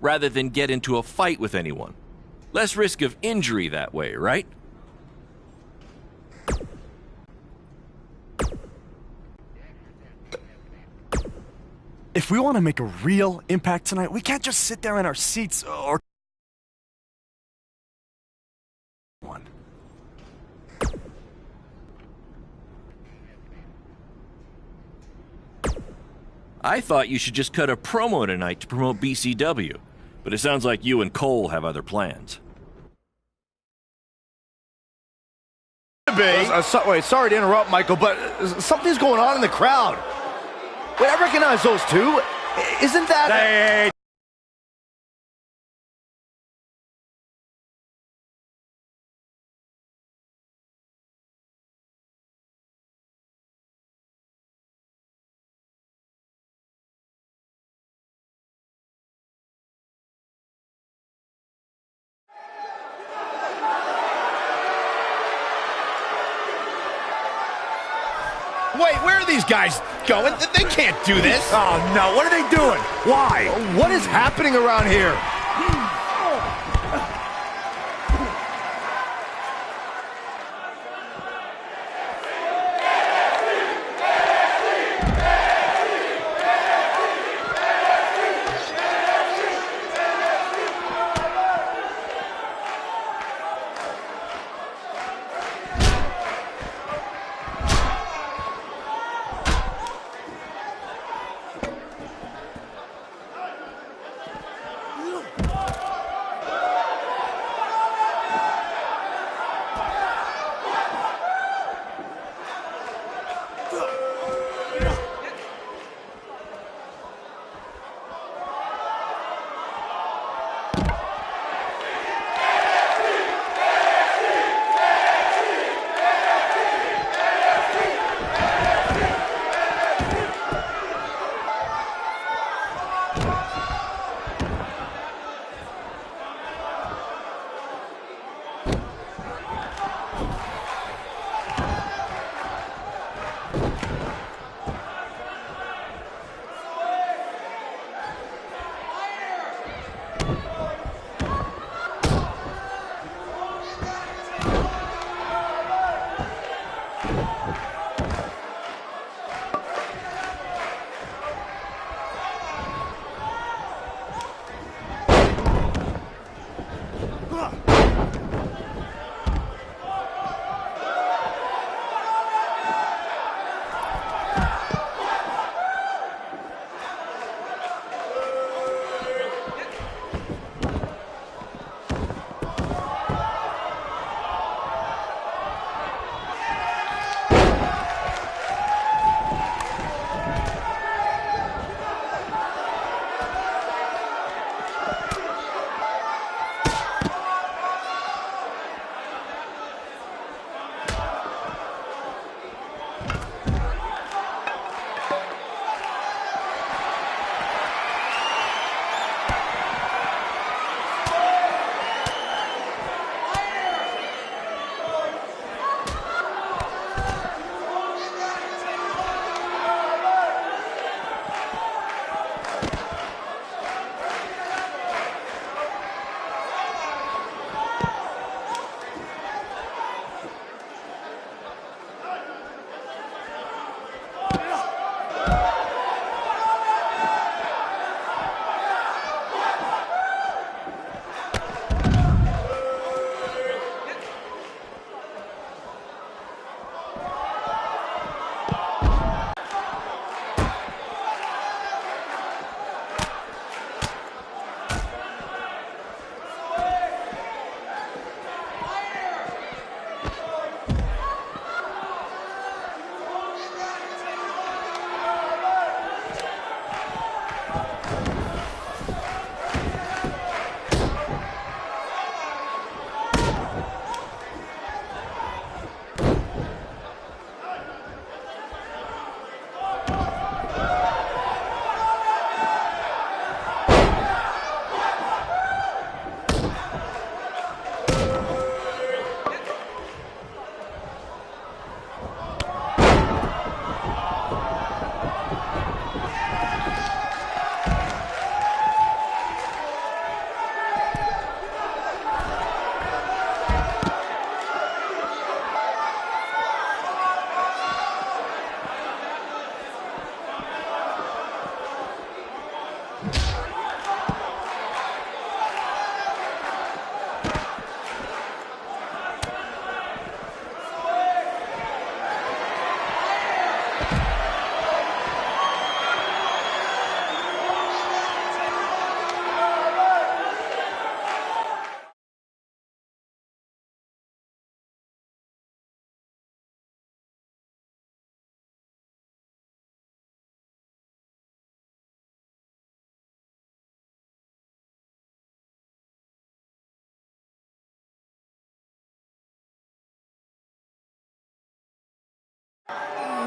rather than get into a fight with anyone. Less risk of injury that way, right? If we want to make a real impact tonight, we can't just sit there in our seats or... one. I thought you should just cut a promo tonight to promote BCW, but it sounds like you and Cole have other plans. Wait, sorry to interrupt, Michael, but something's going on in the crowd. Wait, I recognize those two. Isn't that... Hey. Wait, where are these guys going? They can't do this. Oh, no. What are they doing? Why? What is happening around here?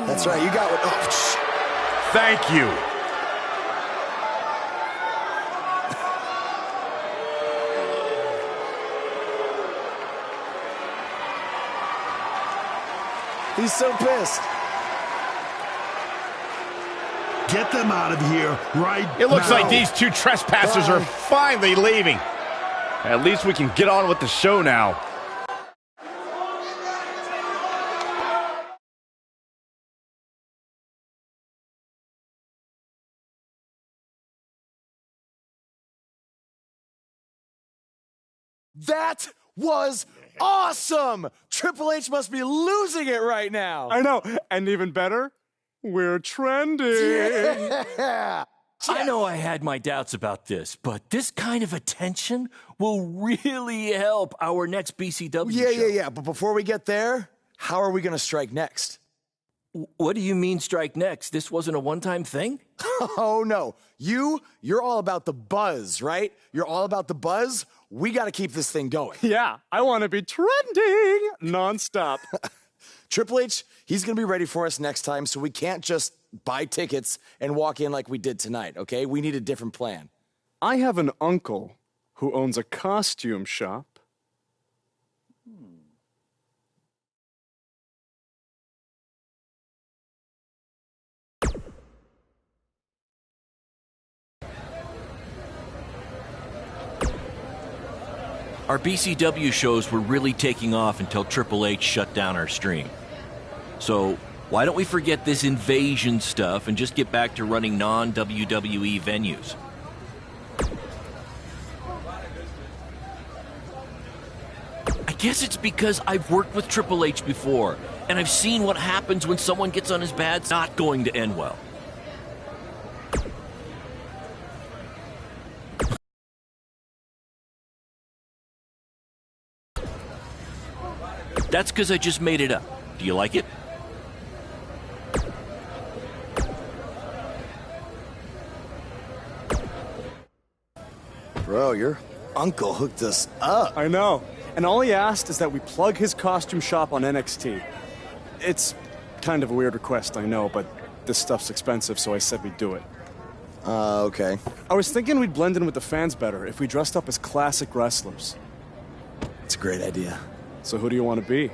That's right, you got what... Oh, Thank you. he's so pissed. Get them out of here right now. It looks like these two trespassers are finally leaving. At least we can get on with the show now. That was awesome! Triple H must be losing it right now. I know. And even better, we're trending. Yeah. I know I had my doubts about this, but this kind of attention will really help our next BCW show. Yeah. But before we get there, how are we going to strike next? What do you mean strike next? This wasn't a one-time thing? Oh, no. You're all about the buzz, right? You're all about the buzz. We got to keep this thing going. Yeah, I want to be trending nonstop. Triple H, he's going to be ready for us next time, so we can't just buy tickets and walk in like we did tonight, okay? We need a different plan. I have an uncle who owns a costume shop. Our BCW shows were really taking off until Triple H shut down our stream. So why don't we forget this invasion stuff and just get back to running non-WWE venues? I guess it's because I've worked with Triple H before, and I've seen what happens when someone gets on his bad. It's not going to end well. That's because I just made it up. Do you like it? Bro, your uncle hooked us up. I know. And all he asked is that we plug his costume shop on NXT. It's kind of a weird request, I know, but this stuff's expensive, so I said we'd do it. Okay. I was thinking we'd blend in with the fans better if we dressed up as classic wrestlers. It's a great idea. So who do you want to be?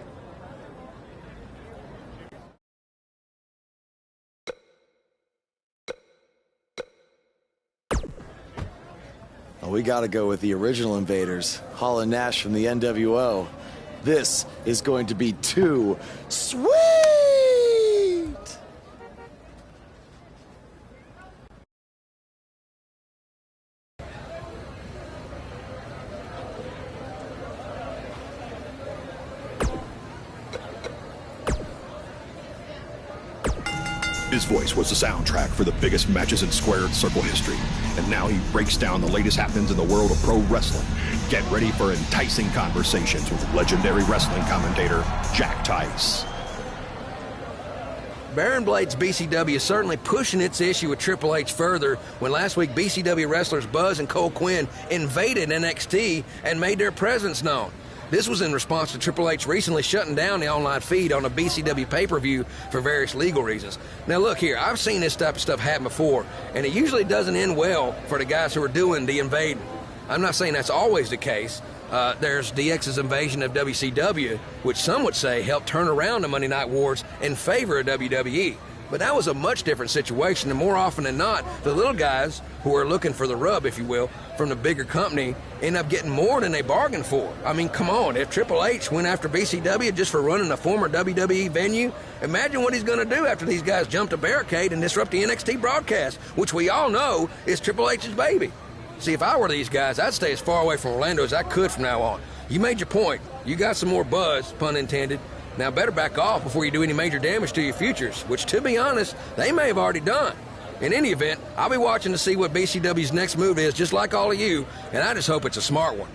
Well, we got to go with the original invaders, Hall and Nash from the NWO. This is going to be too sweet! His voice was the soundtrack for the biggest matches in squared circle history. And now he breaks down the latest happenings in the world of pro wrestling. Get ready for enticing conversations with legendary wrestling commentator Jack Tice. Baron Blade's BCW is certainly pushing its issue with Triple H further when last week BCW wrestlers Buzz and Cole Quinn invaded NXT and made their presence known. This was in response to Triple H recently shutting down the online feed on a BCW pay-per-view for various legal reasons. Now look here, I've seen this type of stuff happen before, and it usually doesn't end well for the guys who are doing the invading. I'm not saying that's always the case. There's DX's invasion of WCW, which some would say helped turn around the Monday Night Wars in favor of WWE. But that was a much different situation, and more often than not, the little guys who are looking for the rub, if you will, from the bigger company end up getting more than they bargained for. I mean, come on, if Triple H went after BCW just for running a former WWE venue, imagine what he's going to do after these guys jump a barricade and disrupt the NXT broadcast, which we all know is Triple H's baby. See, if I were these guys, I'd stay as far away from Orlando as I could from now on. You made your point. You got some more buzz, pun intended. Now better back off before you do any major damage to your futures, which, to be honest, they may have already done. In any event, I'll be watching to see what BCW's next move is, just like all of you, and I just hope it's a smart one.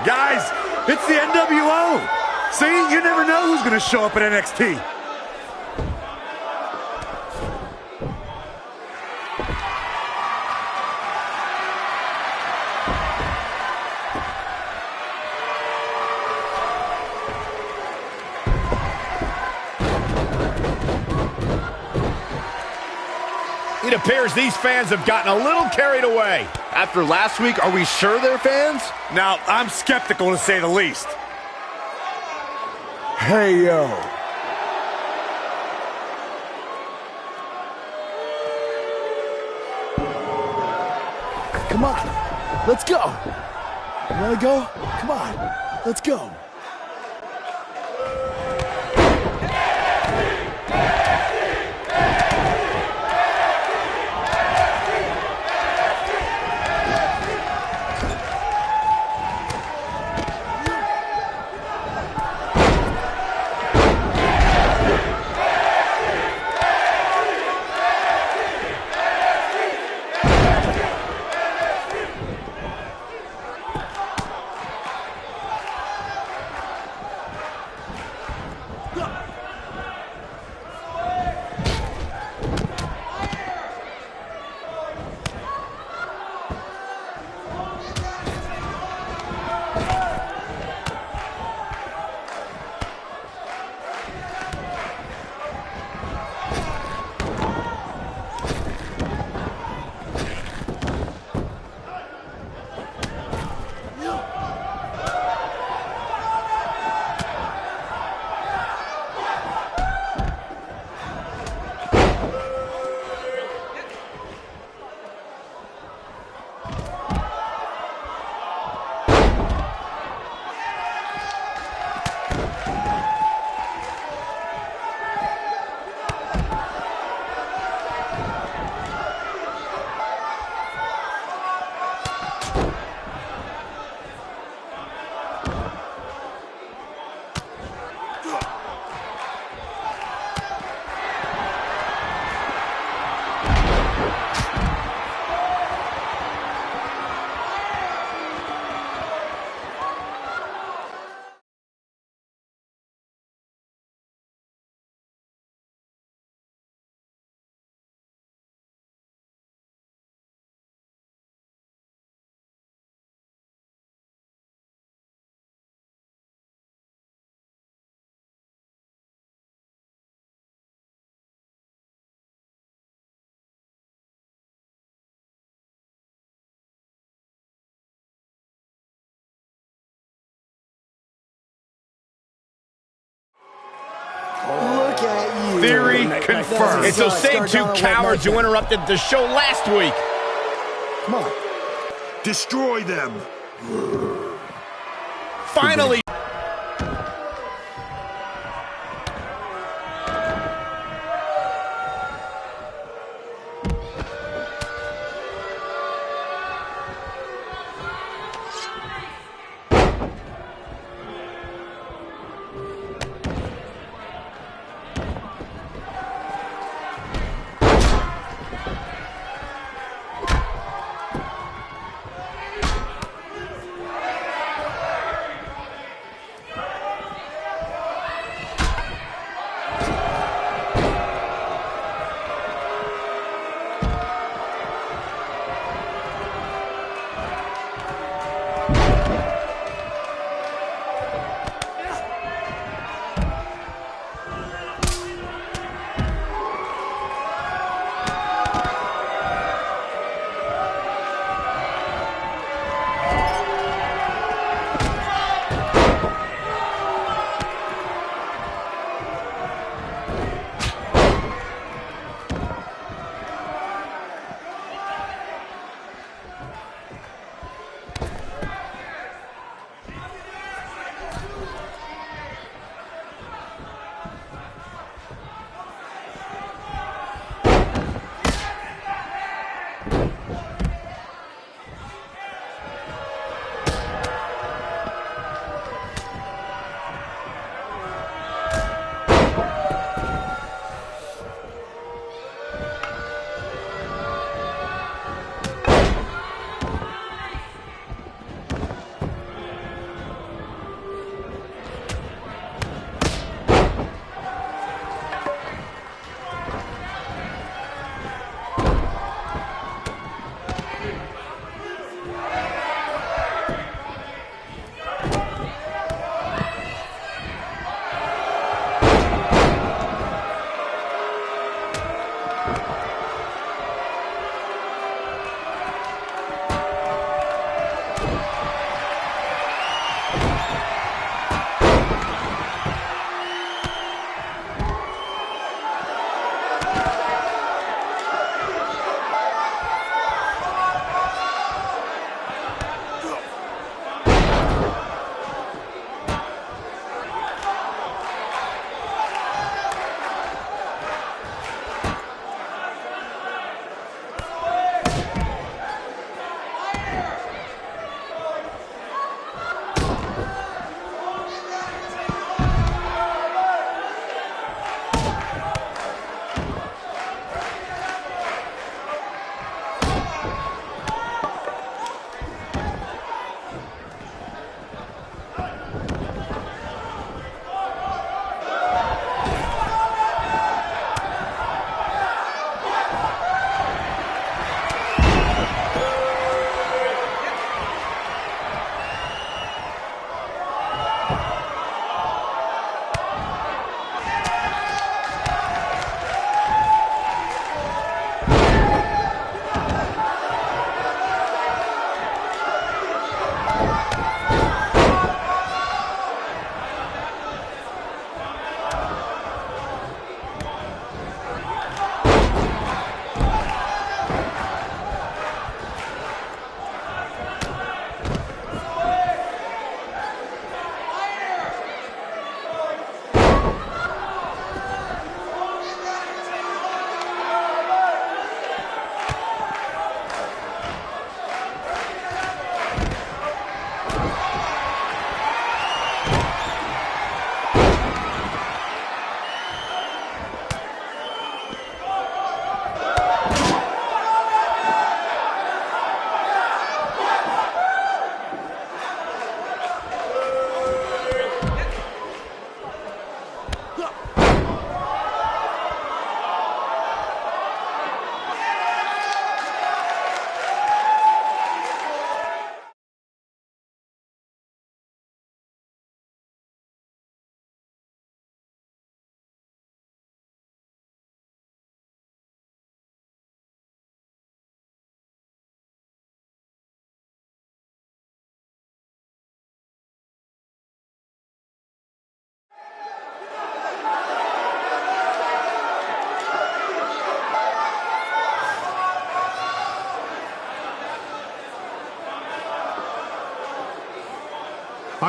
Guys, it's the NWO. See, you never know who's going to show up at NXT. It appears these fans have gotten a little carried away. After last week, are we sure they're fans? Now, I'm skeptical to say the least. Hey, yo. Come on, let's go. You wanna go? Come on, let's go. Look at you. Theory confirmed. It's those same two cowards who interrupted the show last week. Come on. Destroy them. Finally.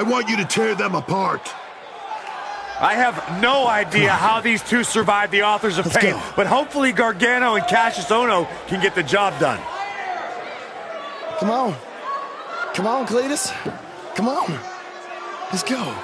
I want you to tear them apart. I have no idea how these two survived the Authors of Pain, but hopefully Gargano and Cassius Ohno can get the job done. Come on. Come on, Cletus. Come on. Let's go.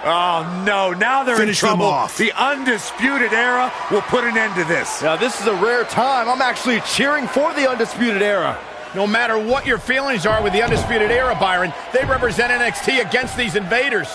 Oh, no. Now they're Finish in them trouble. off. The Undisputed Era will put an end to this. Now, this is a rare time. I'm actually cheering for the Undisputed Era. No matter what your feelings are with the Undisputed Era, Byron, they represent NXT against these invaders.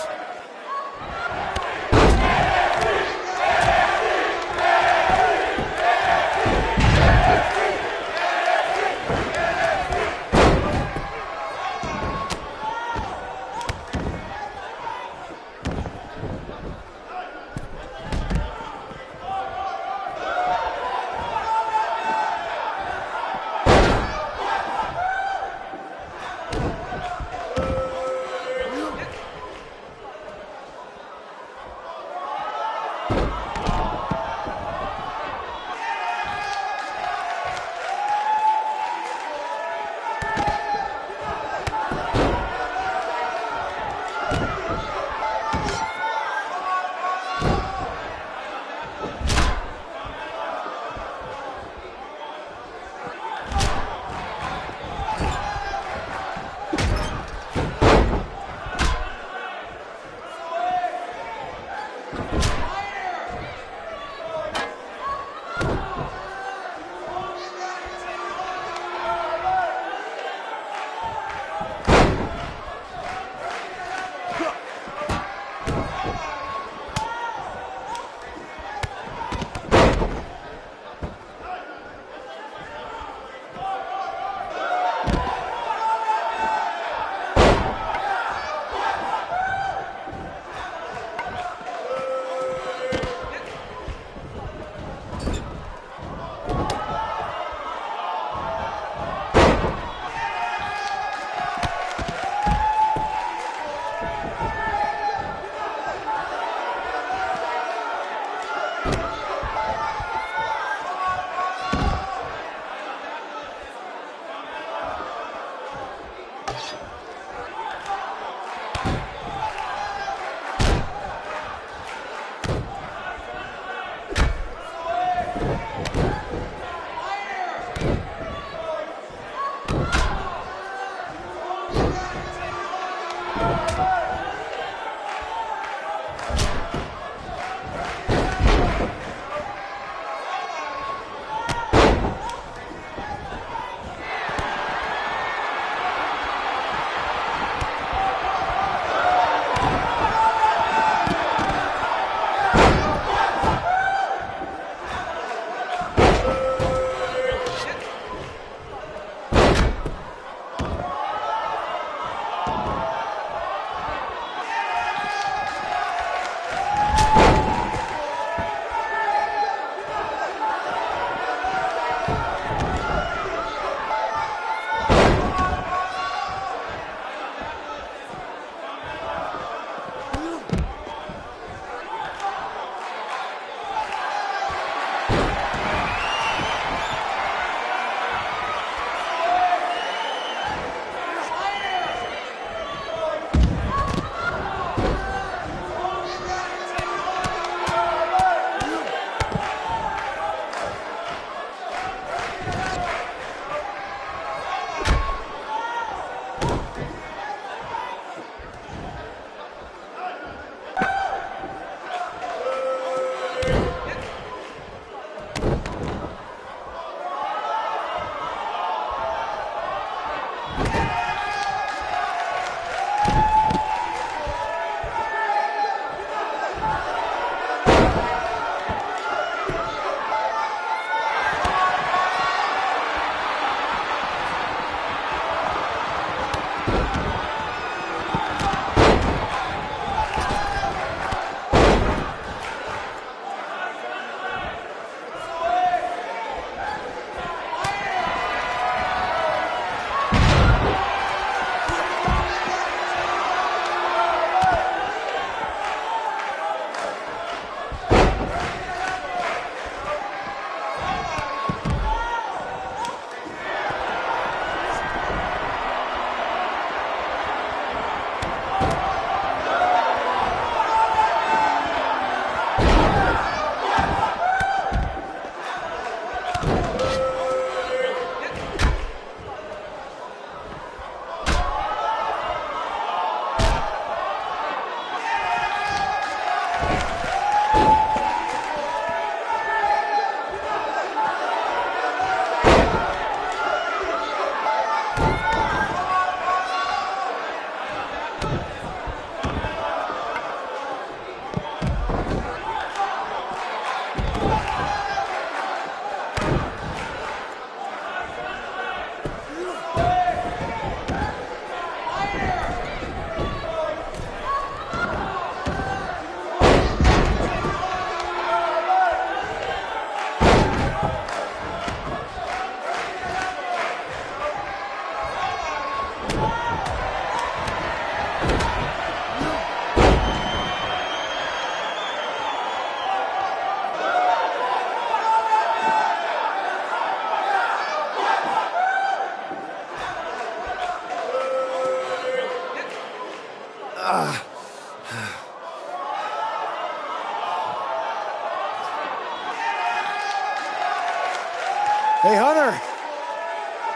Hey, Hunter,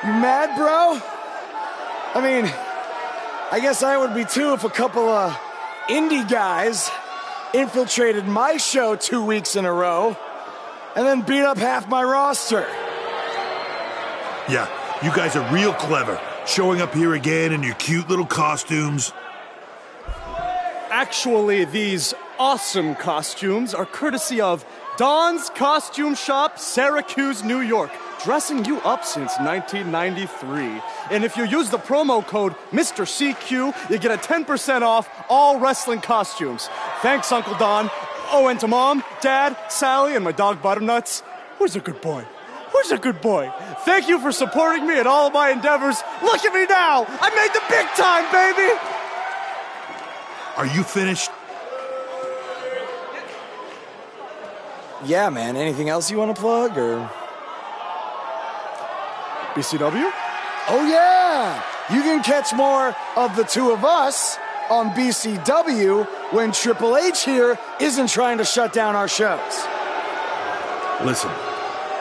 you mad, bro? I mean, I guess I would be too if a couple of indie guys infiltrated my show 2 weeks in a row and then beat up half my roster. Yeah, you guys are real clever, showing up here again in your cute little costumes. Actually, these awesome costumes are courtesy of Don's Costume Shop, Syracuse, New York. Dressing you up since 1993. And if you use the promo code Mr. CQ, you get a 10% off all wrestling costumes. Thanks, Uncle Don. Oh, and to Mom, Dad, Sally, and my dog Butternuts. Who's a good boy? Who's a good boy? Thank you for supporting me in all of my endeavors. Look at me now! I made the big time, baby! Are you finished? Yeah, man. Anything else you want to plug, or...? BCW? Oh, yeah! You can catch more of the two of us on BCW when Triple H here isn't trying to shut down our shows. Listen,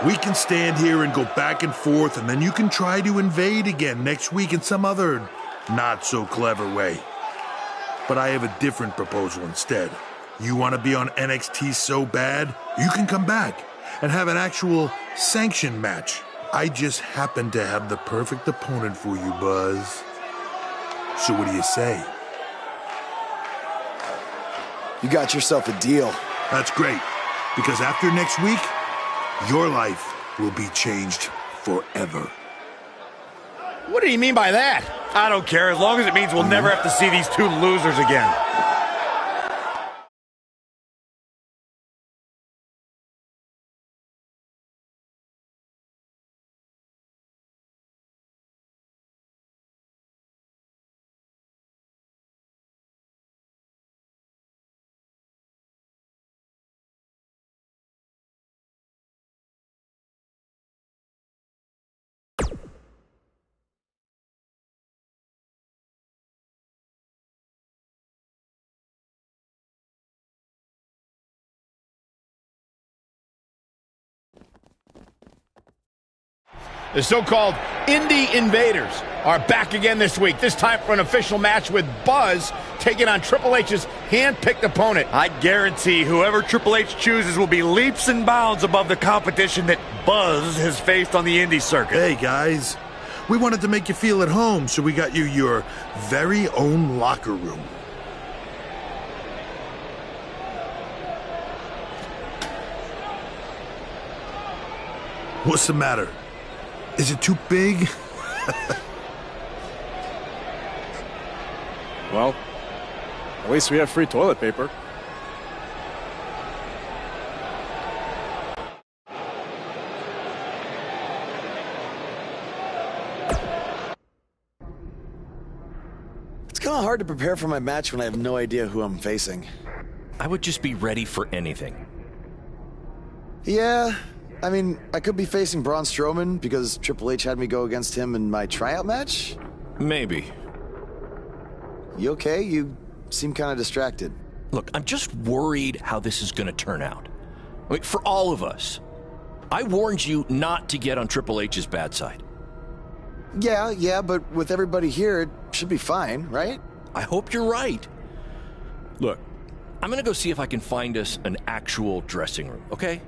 we can stand here and go back and forth, and then you can try to invade again next week in some other not-so-clever way. But I have a different proposal instead. You want to be on NXT so bad, you can come back and have an actual sanctioned match. I just happen to have the perfect opponent for you, Buzz. So what do you say? You got yourself a deal. That's great, because after next week, your life will be changed forever. What do you mean by that? I don't care, as long as it means we'll never have to see these two losers again. The so-called Indie Invaders are back again this week, this time for an official match with Buzz taking on Triple H's hand-picked opponent. I guarantee whoever Triple H chooses will be leaps and bounds above the competition that Buzz has faced on the indie circuit. Hey, guys. We wanted to make you feel at home, so we got you your very own locker room. What's the matter? Is it too big? Well, at least we have free toilet paper. It's kind of hard to prepare for my match when I have no idea who I'm facing. I would just be ready for anything. Yeah, I mean, I could be facing Braun Strowman because Triple H had me go against him in my tryout match. Maybe. You okay? You seem kind of distracted. Look, I'm just worried how this is going to turn out. I mean, for all of us. I warned you not to get on Triple H's bad side. Yeah, but with everybody here, it should be fine, right? I hope you're right. Look, I'm going to go see if I can find us an actual dressing room, okay?